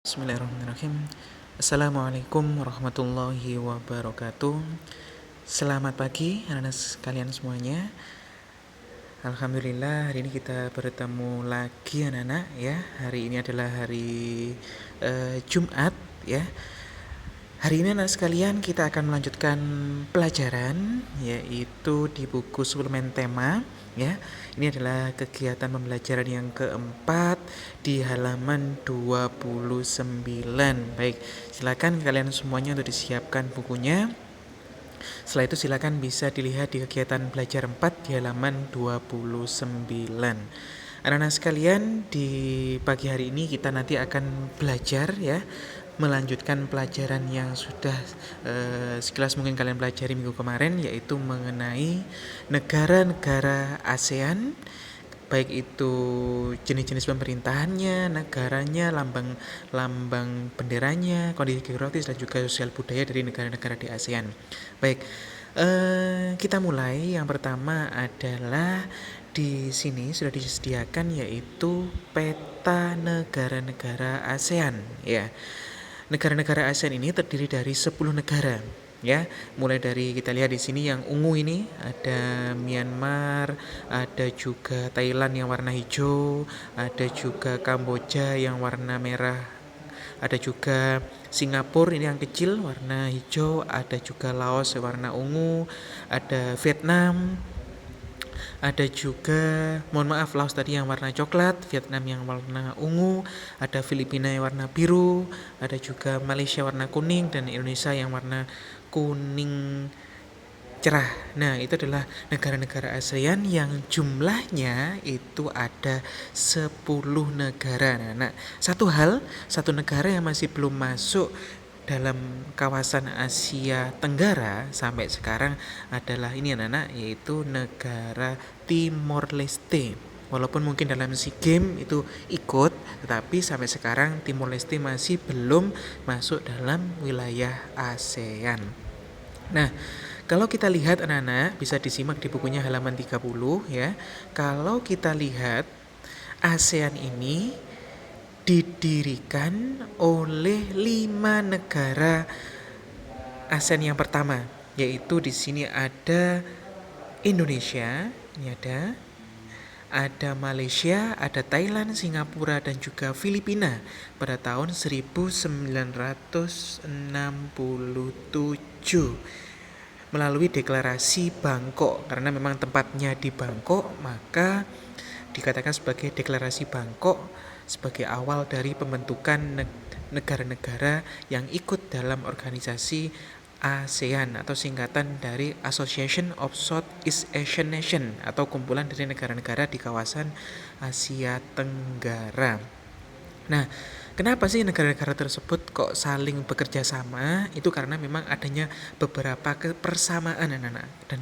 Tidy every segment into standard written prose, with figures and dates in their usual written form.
Bismillahirrahmanirrahim. Assalamualaikum warahmatullahi wabarakatuh. Selamat pagi anak-anak sekalian semuanya. Alhamdulillah hari ini kita bertemu lagi anak-anak ya. Hari ini adalah hari Jumat ya. Hari ini anak sekalian kita akan melanjutkan pelajaran yaitu di buku suplemen tema ya. Ini adalah kegiatan pembelajaran yang keempat di halaman 29. Baik, silakan kalian semuanya untuk disiapkan bukunya. Setelah itu silakan bisa dilihat di kegiatan belajar 4 di halaman 29. Anak-anak sekalian, di pagi hari ini kita nanti akan belajar ya, melanjutkan pelajaran yang sudah sekilas mungkin kalian pelajari minggu kemarin, yaitu mengenai negara-negara ASEAN, baik itu jenis-jenis pemerintahannya, negaranya, lambang benderanya, kondisi geografis dan juga sosial budaya dari negara-negara di ASEAN. Baik, kita mulai. Yang pertama adalah di sini sudah disediakan yaitu peta negara-negara ASEAN ya. Negara-negara ASEAN ini terdiri dari 10 negara ya. Mulai dari kita lihat di sini yang ungu ini ada Myanmar, ada juga Thailand yang warna hijau, ada juga Kamboja yang warna merah, ada juga Singapura ini yang kecil warna hijau, ada juga Laos warna ungu, ada Vietnam, ada juga, mohon maaf, Laos tadi yang warna coklat, Vietnam yang warna ungu, ada Filipina yang warna biru, ada juga Malaysia warna kuning, dan Indonesia yang warna kuning cerah. Nah, itu adalah negara-negara ASEAN yang jumlahnya itu ada 10 negara. Nah, satu negara yang masih belum masuk dalam kawasan Asia Tenggara sampai sekarang adalah ini anak-anak, yaitu negara Timor Leste. Walaupun mungkin dalam SEA Games itu ikut, tetapi sampai sekarang Timor Leste masih belum masuk dalam wilayah ASEAN. Nah, kalau kita lihat anak-anak, bisa disimak di bukunya halaman 30 ya. Kalau kita lihat, ASEAN ini didirikan oleh 5 negara ASEAN yang pertama, yaitu di sini ada Indonesia, ini ada Malaysia, ada Thailand, Singapura, dan juga Filipina pada tahun 1967 melalui deklarasi Bangkok. Karena memang tempatnya di Bangkok, maka dikatakan sebagai deklarasi Bangkok sebagai awal dari pembentukan negara-negara yang ikut dalam organisasi ASEAN atau singkatan dari Association of Southeast Asian Nation atau kumpulan dari negara-negara di kawasan Asia Tenggara. Nah, kenapa sih negara-negara tersebut kok saling bekerja sama? Itu karena memang adanya beberapa kebersamaan anak-anak. Dan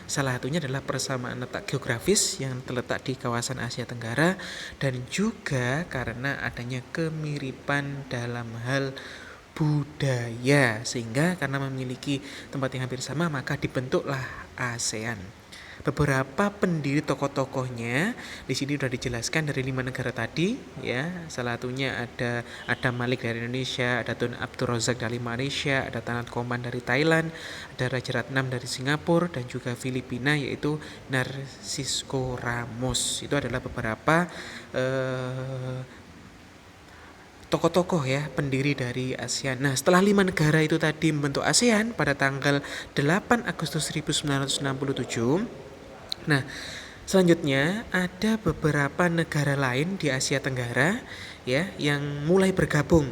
salah satunya adalah persamaan letak geografis yang terletak di kawasan Asia Tenggara, dan juga karena adanya kemiripan dalam hal budaya, sehingga karena memiliki tempat yang hampir sama maka dibentuklah ASEAN. Beberapa pendiri tokoh-tokohnya di sini sudah dijelaskan dari 5 negara tadi ya. Salah satunya ada Adam Malik dari Indonesia, ada Tun Abdul Razak dari Malaysia, ada Tanat Koman dari Thailand, ada Raja Ratnam dari Singapura, dan juga Filipina yaitu Narcisco Ramos. Itu adalah beberapa tokoh-tokoh ya pendiri dari ASEAN. Nah, setelah 5 negara itu tadi membentuk ASEAN pada tanggal 8 Agustus 1967. Nah, selanjutnya ada beberapa negara lain di Asia Tenggara ya yang mulai bergabung.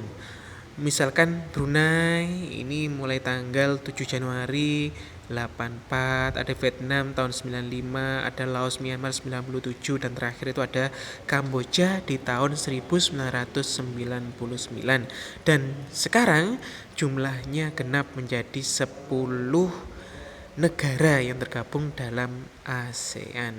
Misalkan Brunei ini mulai tanggal 7 Januari 84, ada Vietnam tahun 95, ada Laos, Myanmar 97, dan terakhir itu ada Kamboja di tahun 1999. Dan sekarang jumlahnya genap menjadi 10 negara yang tergabung dalam ASEAN.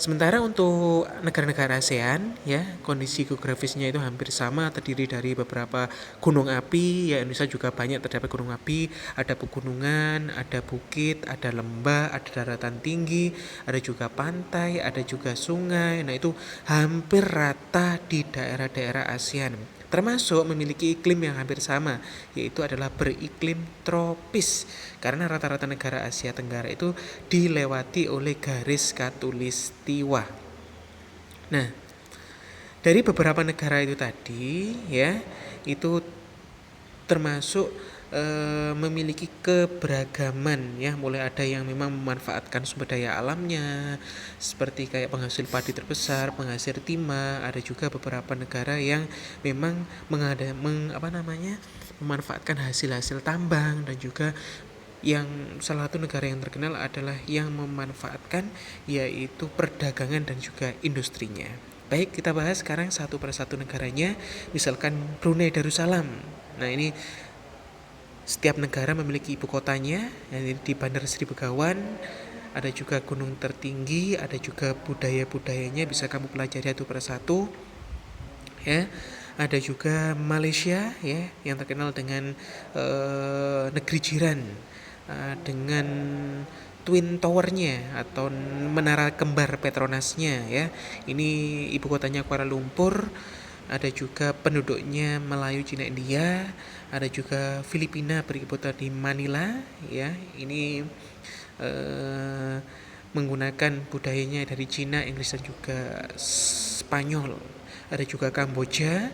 Sementara untuk negara-negara ASEAN ya, kondisi geografisnya itu hampir sama, terdiri dari beberapa gunung api ya. Indonesia juga banyak terdapat gunung api, ada pegunungan, ada bukit, ada lembah, ada daratan tinggi, ada juga pantai, ada juga sungai. Nah, itu hampir rata di daerah-daerah ASEAN. termasuk memiliki iklim yang hampir sama, yaitu adalah beriklim tropis. Karena rata-rata negara Asia Tenggara itu dilewati oleh garis khatulistiwa. Nah, dari beberapa negara itu tadi ya, itu termasuk memiliki keberagaman ya, mulai ada yang memang memanfaatkan sumber daya alamnya seperti kayak penghasil padi terbesar, penghasil timah. Ada juga beberapa negara yang memang memanfaatkan hasil-hasil tambang, dan juga yang salah satu negara yang terkenal adalah yang memanfaatkan yaitu perdagangan dan juga industrinya. Baik, kita bahas sekarang satu persatu negaranya. Misalkan Brunei Darussalam. Nah, ini setiap negara memiliki ibu kotanya, yang di Bandar Sri Begawan. Ada juga gunung tertinggi, ada juga budaya-budayanya, bisa kamu pelajari satu persatu ya. Ada juga Malaysia ya, yang terkenal dengan negeri jiran, dengan Twin Towernya atau menara kembar Petronasnya ya. Ini ibu kotanya Kuala Lumpur. Ada juga penduduknya Melayu Cina India. Ada juga Filipina beribu kota di Manila ya. Ini menggunakan budayanya dari Cina, Inggris, dan juga Spanyol. Ada juga Kamboja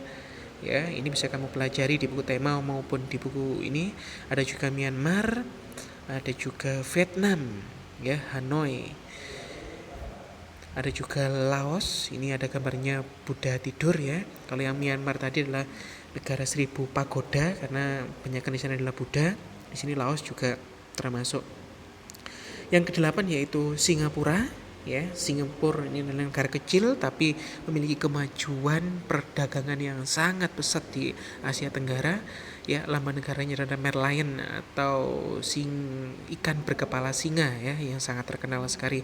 ya, ini bisa kamu pelajari di buku tema maupun di buku ini. Ada juga Myanmar, ada juga Vietnam ya, Hanoi. Ada juga Laos, ini ada gambarnya Buddha tidur ya. Kalau yang Myanmar tadi adalah negara 1000 pagoda, karena kebanyakan di sana adalah Buddha. Di sini Laos juga termasuk. Yang kedelapan yaitu Singapura ya. Singapura ini adalah negara kecil tapi memiliki kemajuan perdagangan yang sangat pesat di Asia Tenggara ya. Lambang negaranya adalah merlion atau ikan berkepala singa ya, yang sangat terkenal sekali.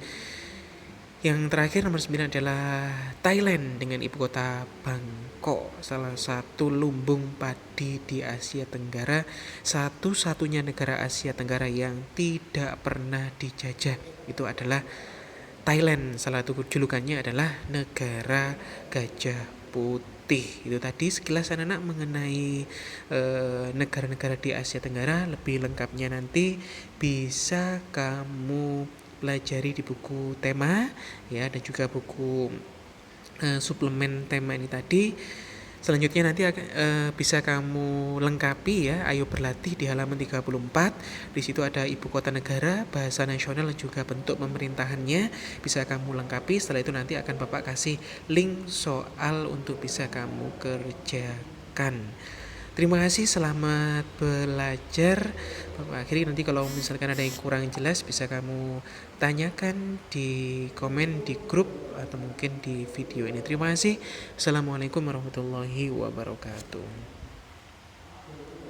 Yang terakhir nomor 9 adalah Thailand dengan ibu kota Bangkok, salah satu lumbung padi di Asia Tenggara, satu-satunya negara Asia Tenggara yang tidak pernah dijajah. Itu adalah Thailand. Salah satu julukannya adalah negara gajah putih. Itu tadi sekilas anak-anak mengenai negara-negara di Asia Tenggara. Lebih lengkapnya nanti bisa kamu pelajari di buku tema ya, dan juga buku suplemen tema ini tadi. Selanjutnya nanti bisa kamu lengkapi ya. Ayo berlatih di halaman 34. Di situ ada ibu kota negara, bahasa nasional, dan juga bentuk pemerintahannya. Bisa kamu lengkapi. Setelah itu nanti akan Bapak kasih link soal untuk bisa kamu kerjakan. Terima kasih, selamat belajar. Bapak akhiri, nanti kalau misalkan ada yang kurang jelas bisa kamu tanyakan di komen di grup atau mungkin di video ini. Terima kasih. Assalamualaikum warahmatullahi wabarakatuh.